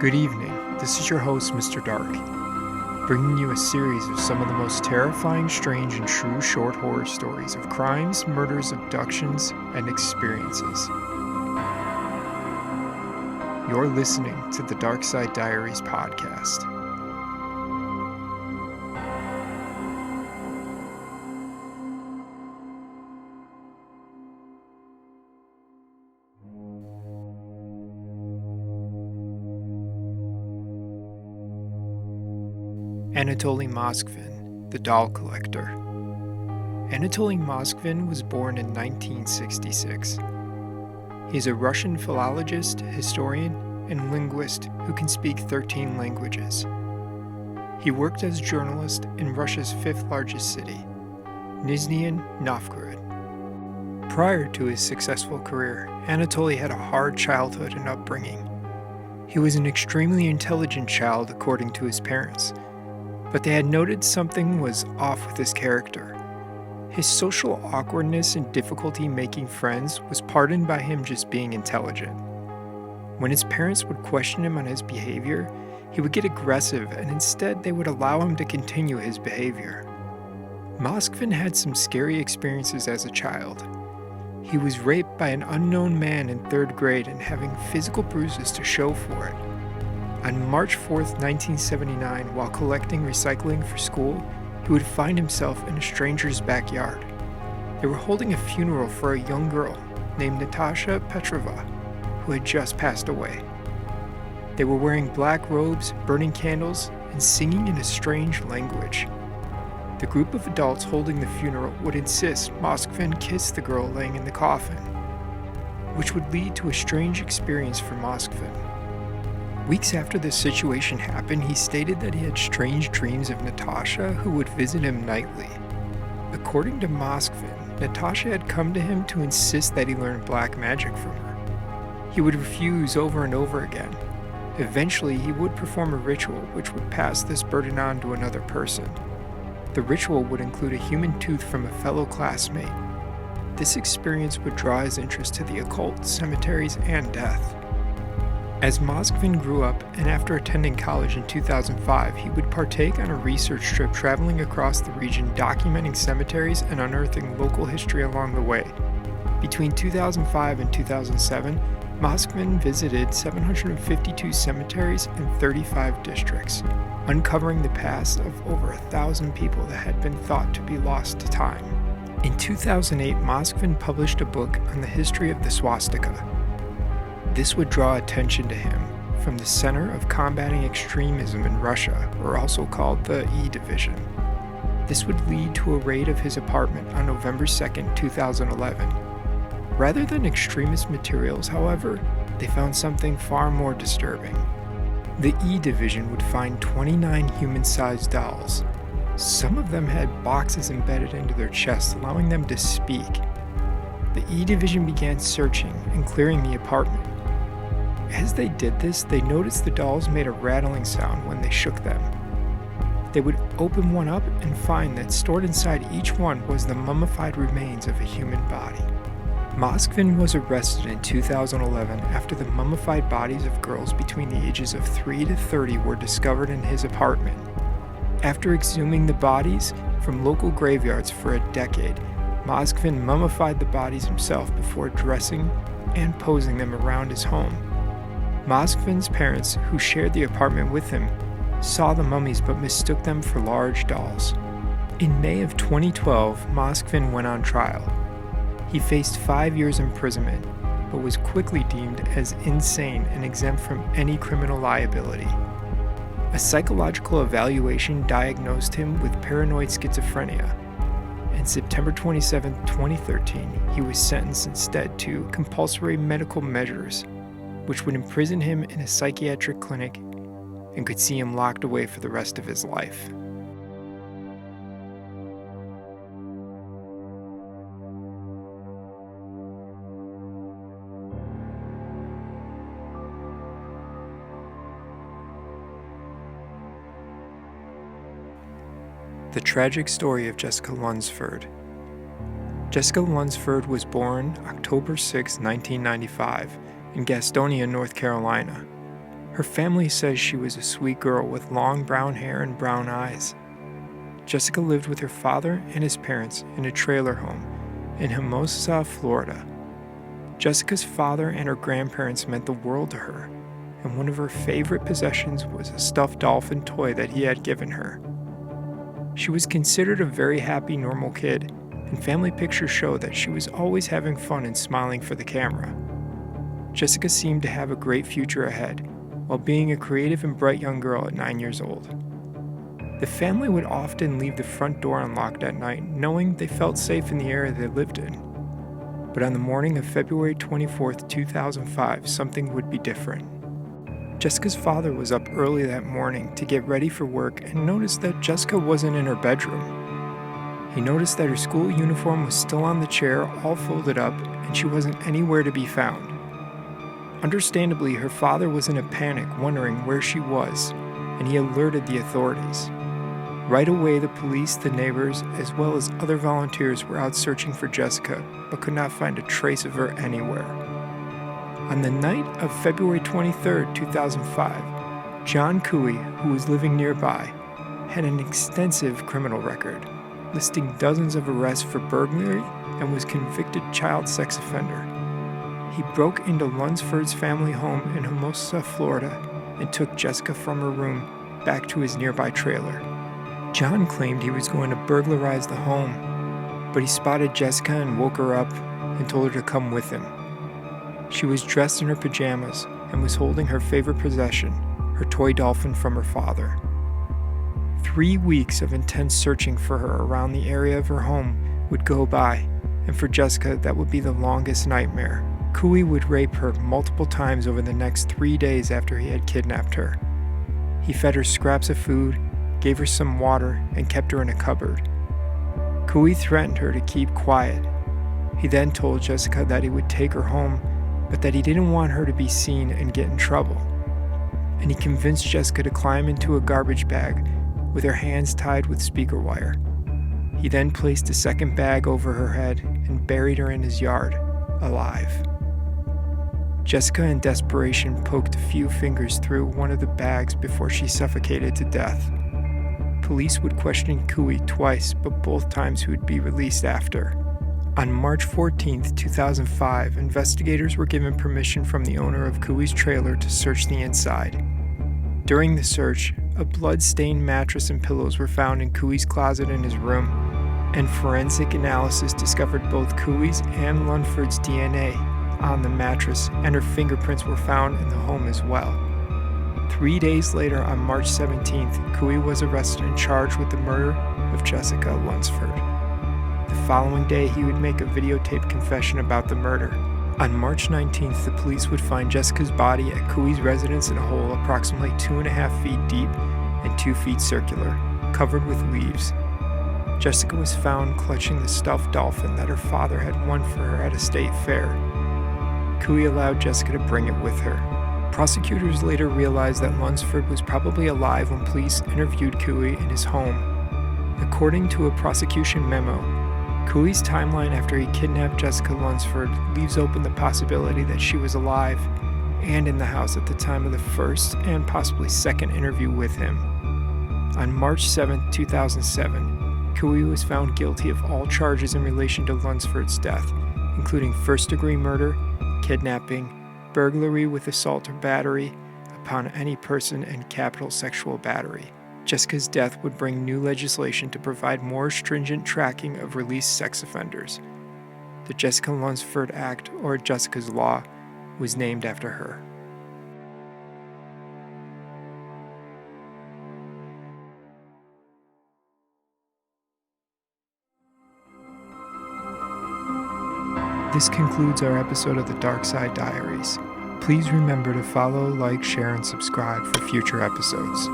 Good evening, this is your host, Mr. Dark, bringing you a series of some of the most terrifying, strange, and true short horror stories of crimes, murders, abductions, and experiences. You're listening to the Dark Side Diaries podcast. Anatoly Moskvin, the doll collector. Anatoly Moskvin was born in 1966. He is a Russian philologist, historian, and linguist who can speak 13 languages. He worked as a journalist in Russia's fifth largest city, Nizhny Novgorod. Prior to his successful career, Anatoly had a hard childhood and upbringing. He was an extremely intelligent child according to his parents, but they had noted something was off with his character. His social awkwardness and difficulty making friends was pardoned by him just being intelligent. When his parents would question him on his behavior, he would get aggressive, and instead they would allow him to continue his behavior. Moskvin had some scary experiences as a child. He was raped by an unknown man in 3rd grade and having physical bruises to show for it. On March 4th, 1979, while collecting recycling for school, he would find himself in a stranger's backyard. They were holding a funeral for a young girl named Natasha Petrova, who had just passed away. They were wearing black robes, burning candles, and singing in a strange language. The group of adults holding the funeral would insist Moskvin kiss the girl laying in the coffin, which would lead to a strange experience for Moskvin. Weeks after this situation happened, he stated that he had strange dreams of Natasha, who would visit him nightly. According to Moskvin, Natasha had come to him to insist that he learn black magic from her. He would refuse over and over again. Eventually, he would perform a ritual which would pass this burden on to another person. The ritual would include a human tooth from a fellow classmate. This experience would draw his interest to the occult, cemeteries, and death. As Moskvin grew up, and after attending college in 2005, he would partake on a research trip traveling across the region documenting cemeteries and unearthing local history along the way. Between 2005 and 2007, Moskvin visited 752 cemeteries in 35 districts, uncovering the past of over 1,000 people that had been thought to be lost to time. In 2008, Moskvin published a book on the history of the swastika. This would draw attention to him from the Center of Combating Extremism in Russia, or also called the E Division. This would lead to a raid of his apartment on November 2, 2011. Rather than extremist materials, however, they found something far more disturbing. The E Division would find 29 human-sized dolls. Some of them had boxes embedded into their chests, allowing them to speak. The E Division began searching and clearing the apartment. As they did this, they noticed the dolls made a rattling sound when they shook them. They would open one up and find that stored inside each one was the mummified remains of a human body. Moskvin was arrested in 2011 after the mummified bodies of girls between the ages of 3 to 30 were discovered in his apartment. After exhuming the bodies from local graveyards for a decade, Moskvin mummified the bodies himself before dressing and posing them around his home. Moskvin's parents, who shared the apartment with him, saw the mummies but mistook them for large dolls. In May of 2012, Moskvin went on trial. He faced 5 years imprisonment, but was quickly deemed as insane and exempt from any criminal liability. A psychological evaluation diagnosed him with paranoid schizophrenia. On September 27, 2013, he was sentenced instead to compulsory medical measures, which would imprison him in a psychiatric clinic and could see him locked away for the rest of his life. The tragic story of Jessica Lunsford. Jessica Lunsford was born October 6, 1995, in Gastonia, North Carolina. Her family says she was a sweet girl with long brown hair and brown eyes. Jessica lived with her father and his parents in a trailer home in Hermosa, Florida. Jessica's father and her grandparents meant the world to her, and one of her favorite possessions was a stuffed dolphin toy that he had given her. She was considered a very happy, normal kid, and family pictures show that she was always having fun and smiling for the camera. Jessica seemed to have a great future ahead, while being a creative and bright young girl at 9 years old. The family would often leave the front door unlocked at night, knowing they felt safe in the area they lived in. But on the morning of February 24, 2005, something would be different. Jessica's father was up early that morning to get ready for work and noticed that Jessica wasn't in her bedroom. He noticed that her school uniform was still on the chair, all folded up, and she wasn't anywhere to be found. Understandably, her father was in a panic, wondering where she was, and he alerted the authorities. Right away, the police, the neighbors, as well as other volunteers were out searching for Jessica, but could not find a trace of her anywhere. On the night of February 23, 2005, John Cooey, who was living nearby, had an extensive criminal record, listing dozens of arrests for burglary and was convicted child sex offender. He broke into Lunsford's family home in Hermosa, Florida, and took Jessica from her room back to his nearby trailer. John claimed he was going to burglarize the home, but he spotted Jessica and woke her up and told her to come with him. She was dressed in her pajamas and was holding her favorite possession, her toy dolphin from her father. 3 weeks of intense searching for her around the area of her home would go by, and for Jessica, that would be the longest nightmare. Cooey would rape her multiple times over the next 3 days after he had kidnapped her. He fed her scraps of food, gave her some water, and kept her in a cupboard. Cooey threatened her to keep quiet. He then told Jessica that he would take her home, but that he didn't want her to be seen and get in trouble. And he convinced Jessica to climb into a garbage bag with her hands tied with speaker wire. He then placed a second bag over her head and buried her in his yard, alive. Jessica, in desperation, poked a few fingers through one of the bags before she suffocated to death. Police would question Cooey twice, but both times he would be released after. On March 14, 2005, investigators were given permission from the owner of Cooey's trailer to search the inside. During the search, a blood-stained mattress and pillows were found in Cooey's closet in his room, and forensic analysis discovered both Cooey's and Lunsford's DNA on the mattress, and her fingerprints were found in the home as well. 3 days later, on March 17th, Cooey was arrested and charged with the murder of Jessica Lunsford. The following day, he would make a videotaped confession about the murder. On March 19th, the police would find Jessica's body at Cooey's residence in a hole approximately 2.5 feet deep and 2 feet circular, covered with leaves. Jessica was found clutching the stuffed dolphin that her father had won for her at a state fair. Cooey allowed Jessica to bring it with her. Prosecutors later realized that Lunsford was probably alive when police interviewed Cooey in his home. According to a prosecution memo, Cooey's timeline after he kidnapped Jessica Lunsford leaves open the possibility that she was alive and in the house at the time of the first and possibly second interview with him. On March 7, 2007, Cooey was found guilty of all charges in relation to Lunsford's death, including first-degree murder, kidnapping, burglary with assault or battery upon any person, and capital sexual battery. Jessica's death would bring new legislation to provide more stringent tracking of released sex offenders. The Jessica Lunsford Act, or Jessica's Law, was named after her. This concludes our episode of the Dark Side Diaries. Please remember to follow, like, share, and subscribe for future episodes.